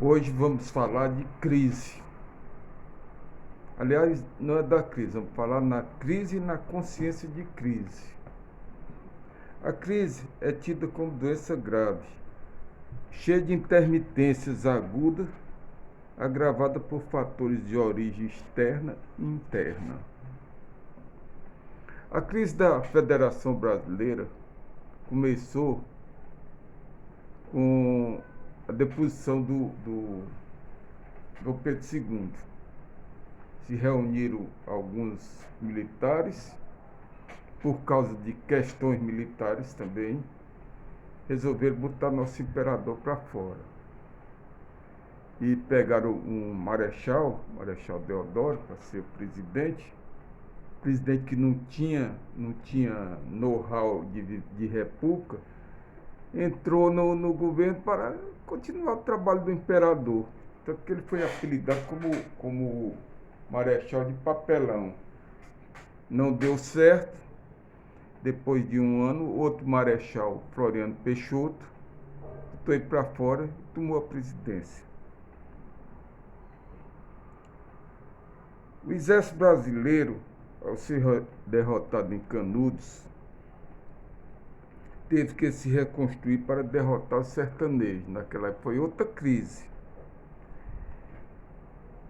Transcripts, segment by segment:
Hoje vamos falar de crise. Aliás, não é da crise, vamos falar na crise e na consciência de crise. A crise é tida como doença grave, cheia de intermitências agudas, agravada por fatores de origem externa e interna. A crise da Federação Brasileira começou com a deposição do Dom Pedro II. Se reuniram alguns militares, por causa de questões militares também, resolveram botar nosso imperador para fora. E pegaram um Marechal Deodoro, para ser presidente que não tinha know-how de república, entrou no governo para continuar o trabalho do imperador. Tanto que ele foi apelidado como Marechal de Papelão. Não deu certo. Depois de um ano, outro marechal, Floriano Peixoto, botou ele para fora e tomou a presidência. O exército brasileiro, ao ser derrotado em Canudos, teve que se reconstruir para derrotar os sertanejos. Naquela época foi outra crise.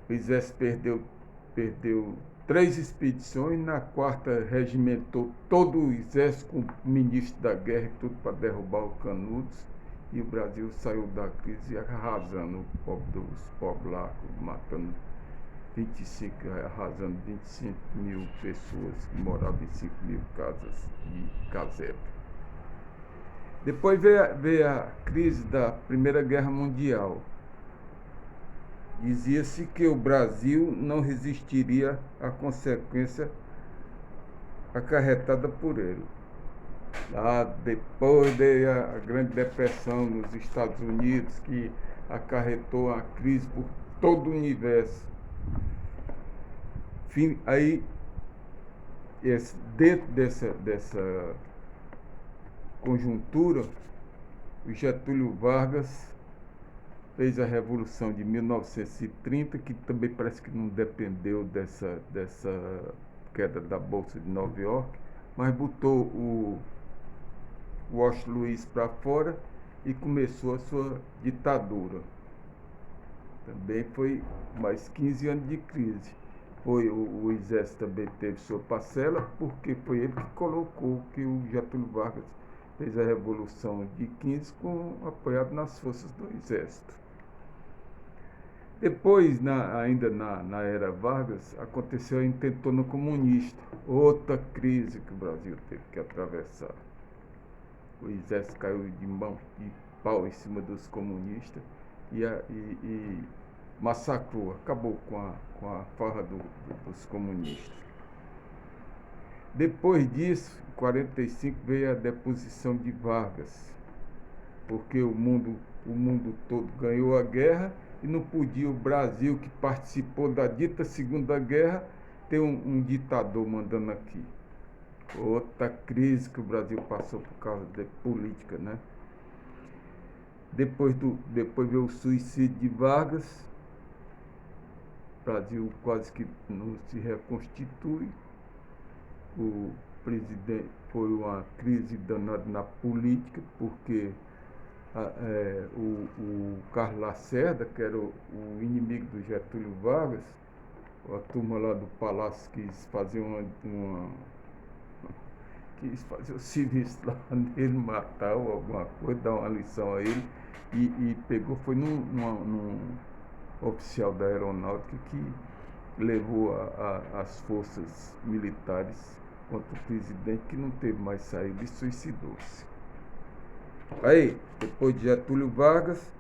O exército perdeu 3 expedições, na quarta regimentou todo o exército com o ministro da guerra e tudo para derrubar o Canudos, e o Brasil saiu da crise arrasando os povos lá, matando 25, arrasando 25 mil pessoas que moravam em 5 mil casas de casebre. Depois veio a crise da Primeira Guerra Mundial. Dizia-se que o Brasil não resistiria à consequência acarretada por ele. Depois veio a Grande Depressão nos Estados Unidos, que acarretou a crise por todo o universo. Aí, dentro dessa conjuntura, o Getúlio Vargas fez a Revolução de 1930, que também parece que não dependeu dessa queda da Bolsa de Nova York, mas botou o Washington Luiz para fora e começou a sua ditadura. Também foi mais 15 anos de crise. O exército também teve sua parcela, porque foi ele que colocou que o Getúlio Vargas fez a Revolução de 15 apoiado nas forças do exército. Depois, ainda na era Vargas, aconteceu a intentona comunista, outra crise que o Brasil teve que atravessar. O exército caiu de mão de pau em cima dos comunistas e massacrou, acabou com a farra dos comunistas. Depois disso, em 1945, veio a deposição de Vargas, porque o mundo todo ganhou a guerra e não podia o Brasil, que participou da dita Segunda Guerra, ter um ditador mandando aqui. Outra crise que o Brasil passou por causa da política, né? Depois veio o suicídio de Vargas. O Brasil quase que não se reconstitui. O presidente foi uma crise danada na política, porque o Carlos Lacerda, que era o inimigo do Getúlio Vargas, a turma lá do Palácio quis fazer o serviço lá nele, matar ou alguma coisa, dar uma lição a ele, e pegou, foi num oficial da aeronáutica que levou as forças militares contra o presidente, que não teve mais saída e suicidou-se. Aí, depois de Getúlio Vargas,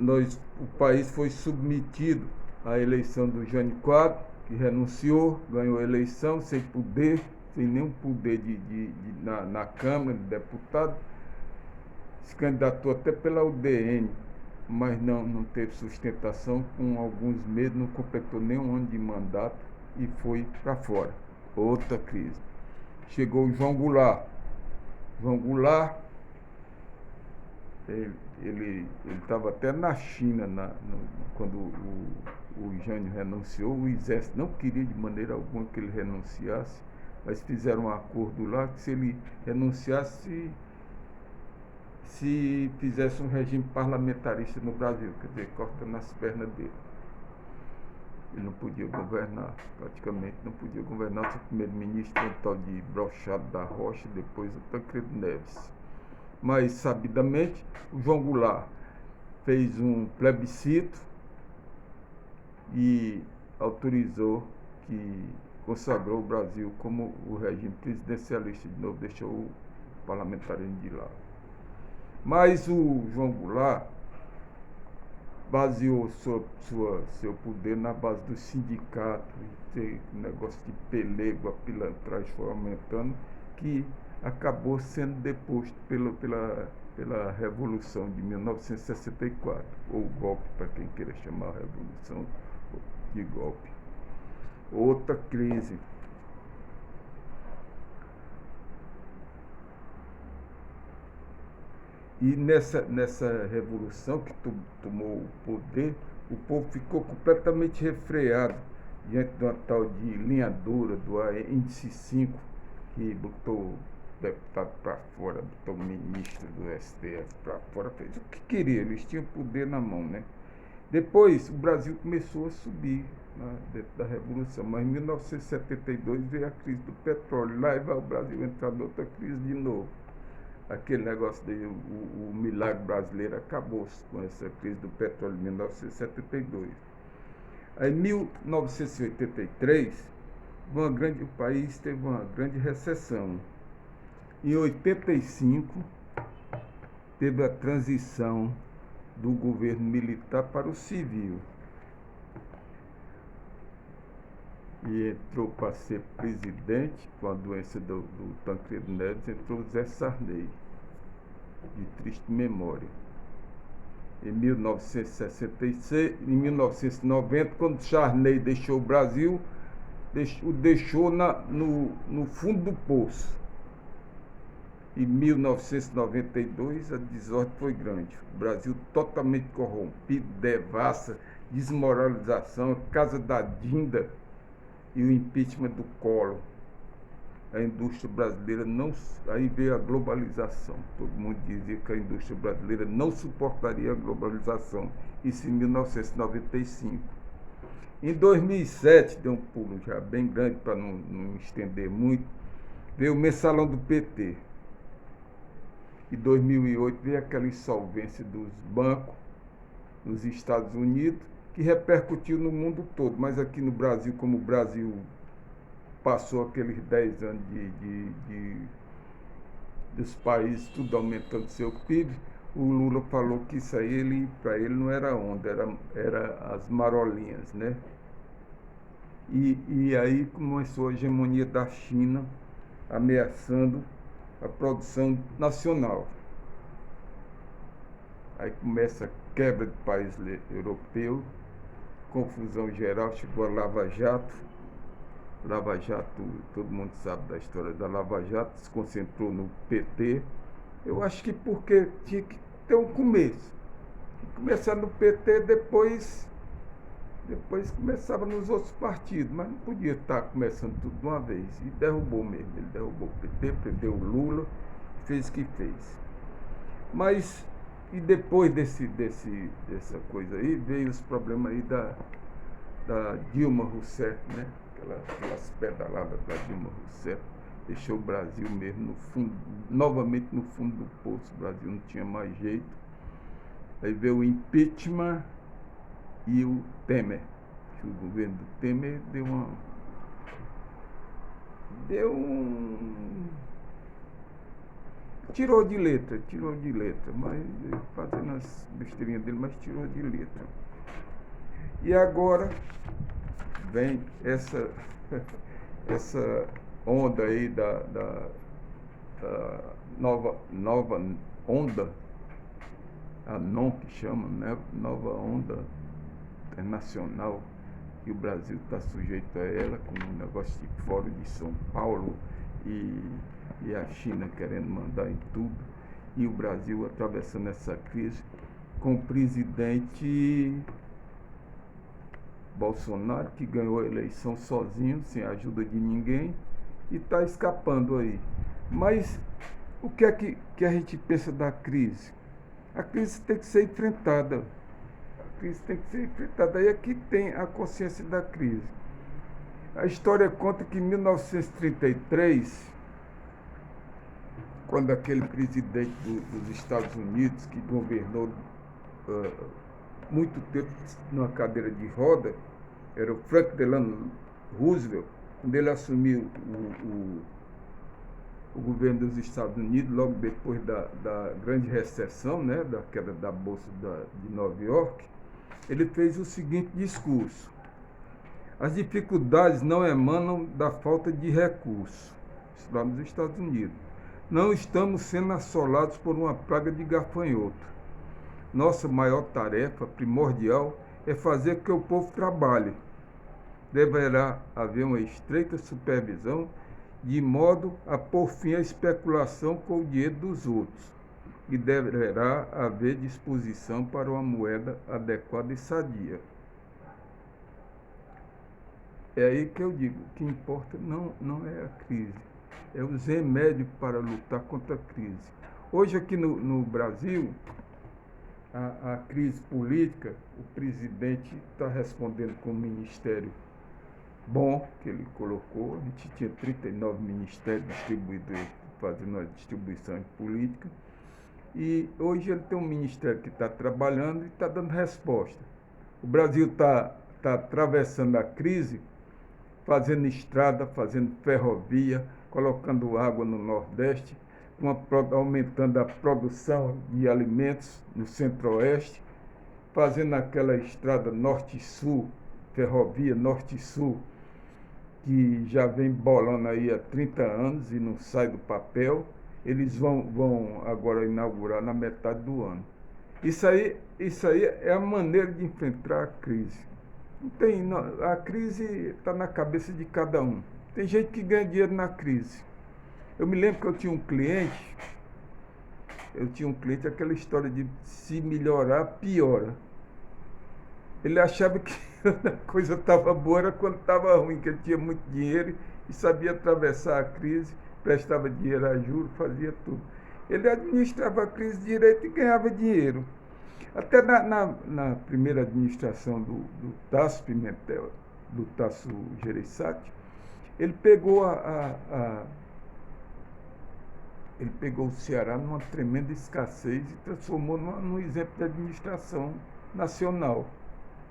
o país foi submetido à eleição do Jânio Quadros, que renunciou, ganhou a eleição sem poder, sem nenhum poder na Câmara de Deputados. Se candidatou até pela UDN, mas não teve sustentação. Com alguns meses, não completou nem um ano de mandato e foi para fora. Outra crise. Chegou o João Goulart. Ele estava até na China, quando o Jânio renunciou. O exército não queria de maneira alguma que ele renunciasse, mas fizeram um acordo lá que se ele renunciasse, se fizesse um regime parlamentarista no Brasil, quer dizer, cortando as pernas dele. Ele não podia governar, praticamente não podia governar. Seu primeiro-ministro, um tal de Brochado da Rocha, depois o Tancredo Neves. Mas, sabidamente, o João Goulart fez um plebiscito e autorizou, que consagrou o Brasil como o regime presidencialista de novo, deixou o parlamentarismo de lado. Mas o João Goulart baseou seu poder na base do sindicato, e o negócio de pelego, a pilantragem foi aumentando, que acabou sendo deposto pela Revolução de 1964, ou golpe, para quem queira chamar a Revolução de golpe. Outra crise. E nessa revolução que tomou o poder, o povo ficou completamente refreado diante de uma tal de linha dura do índice 5, que botou deputado para fora, botou ministro do STF para fora, fez o que queria, eles tinham poder na mão, né? Depois o Brasil começou a subir, né, dentro da Revolução, mas em 1972 veio a crise do petróleo, lá vai o Brasil entrar em outra crise de novo. Aquele negócio o milagre brasileiro acabou com essa crise do petróleo de 1972. Aí, em 1983, o país teve uma grande recessão. Em 85, teve a transição do governo militar para o civil. E entrou para ser presidente, com a doença do Tancredo Neves, entrou Zé Sarney, de triste memória. Em 1966, em 1990, quando Sarney deixou o Brasil, o deixou no fundo do poço. Em 1992, a desordem foi grande. O Brasil totalmente corrompido, devassa, desmoralização, casa da Dinda, e o impeachment do Collor. A indústria brasileira não... Aí veio a globalização. Todo mundo dizia que a indústria brasileira não suportaria a globalização. Isso em 1995. Em 2007, deu um pulo já bem grande, para não estender muito, veio o mensalão do PT. Em 2008 veio aquela insolvência dos bancos nos Estados Unidos, que repercutiu no mundo todo, mas aqui no Brasil, como o Brasil passou aqueles 10 anos dos países tudo aumentando seu PIB, o Lula falou que isso aí para ele não era onda, era as marolinhas, né? E aí começou a hegemonia da China ameaçando a produção nacional. Aí começa a quebra de país europeu, confusão geral, chegou a Lava Jato. Lava Jato, todo mundo sabe da história da Lava Jato, se concentrou no PT. Eu acho que porque tinha que ter um começo. Começar no PT, depois começava nos outros partidos, mas não podia estar começando tudo de uma vez. E derrubou mesmo, ele derrubou o PT, prendeu o Lula, fez o que fez. Mas, e depois dessa coisa aí, veio os problemas aí da Dilma Rousseff, né? Aquelas pedaladas da Dilma Rousseff, deixou o Brasil mesmo no fundo, novamente no fundo do poço. O Brasil não tinha mais jeito. Aí veio o impeachment e o Temer. O governo do Temer tirou de letra, mas fazendo as besteirinhas dele, mas tirou de letra. E agora vem essa onda aí da nova onda, a NON que chama, né? Nova onda internacional, que o Brasil está sujeito a ela, com um negócio de Fórum de São Paulo e a China querendo mandar em tudo. e o Brasil atravessando essa crise com o presidente Bolsonaro, que ganhou a eleição sozinho, sem a ajuda de ninguém, e está escapando aí. Mas o que é que a gente pensa da crise? A crise tem que ser enfrentada. A crise tem que ser enfrentada. Aí aqui tem a consciência da crise. A história conta que em 1933, quando aquele presidente dos Estados Unidos, que governou muito tempo numa cadeira de roda, era o Franklin Delano Roosevelt, quando ele assumiu o governo dos Estados Unidos, logo depois da grande recessão, né, da queda da Bolsa de Nova York, ele fez o seguinte discurso: as dificuldades não emanam da falta de recursos, isso lá nos Estados Unidos. Não estamos sendo assolados por uma praga de gafanhoto. Nossa maior tarefa primordial é fazer com que o povo trabalhe. Deverá haver uma estreita supervisão de modo a pôr fim à especulação com o dinheiro dos outros. E deverá haver disposição para uma moeda adequada e sadia. É aí que eu digo, o que importa não é a crise, é os remédios para lutar contra a crise. Hoje aqui no Brasil, a crise política, o presidente está respondendo com um ministério bom que ele colocou. A gente tinha 39 ministérios distribuídos, fazendo a distribuição política. E hoje ele tem um ministério que está trabalhando e está dando resposta. O Brasil está atravessando a crise, fazendo estrada, fazendo ferrovia, colocando água no Nordeste, aumentando a produção de alimentos no Centro-Oeste, fazendo aquela estrada Norte-Sul, ferrovia Norte-Sul, que já vem bolando aí há 30 anos e não sai do papel. Eles vão agora inaugurar na metade do ano. Isso aí é a maneira de enfrentar a crise. A crise está na cabeça de cada um. Tem gente que ganha dinheiro na crise. Eu me lembro que eu tinha um cliente, aquela história de se melhorar, piora. Ele achava que a coisa estava boa, era quando estava ruim, que ele tinha muito dinheiro e sabia atravessar a crise, prestava dinheiro a juros, fazia tudo. Ele administrava a crise direito e ganhava dinheiro. Até na primeira administração do Tasso Pimentel, do Tasso Gereissati, ele pegou ele pegou o Ceará numa tremenda escassez e transformou num exemplo de administração nacional.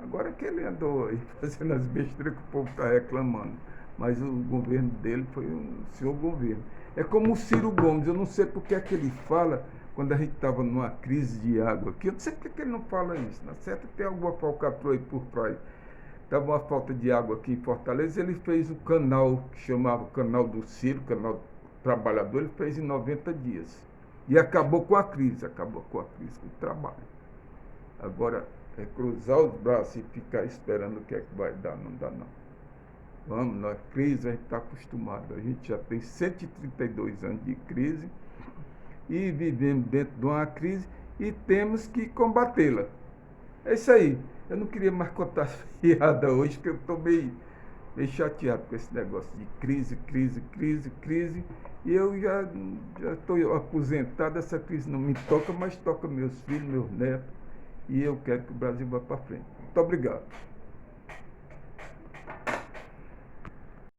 Agora que ele andou aí fazendo as besteiras que o povo está reclamando, mas o governo dele foi um senhor governo. É como o Ciro Gomes, eu não sei por que é que ele fala, quando a gente estava numa crise de água aqui, eu não sei por que ele não fala isso, na certa tem alguma falcatrua aí por trás. Estava uma falta de água aqui em Fortaleza, ele fez o canal, que chamava o Canal do Ciro, Canal Trabalhador, ele fez em 90 dias. E acabou com a crise com o trabalho. Agora, é cruzar os braços e ficar esperando o que é que vai dar, não dá não. Vamos, na crise a gente está acostumado, a gente já tem 132 anos de crise e vivemos dentro de uma crise e temos que combatê-la. É isso aí. Eu não queria mais contar piada hoje, porque eu estou meio chateado com esse negócio de crise, e eu já estou aposentado, essa crise não me toca, mas toca meus filhos, meus netos, e eu quero que o Brasil vá para frente. Muito obrigado.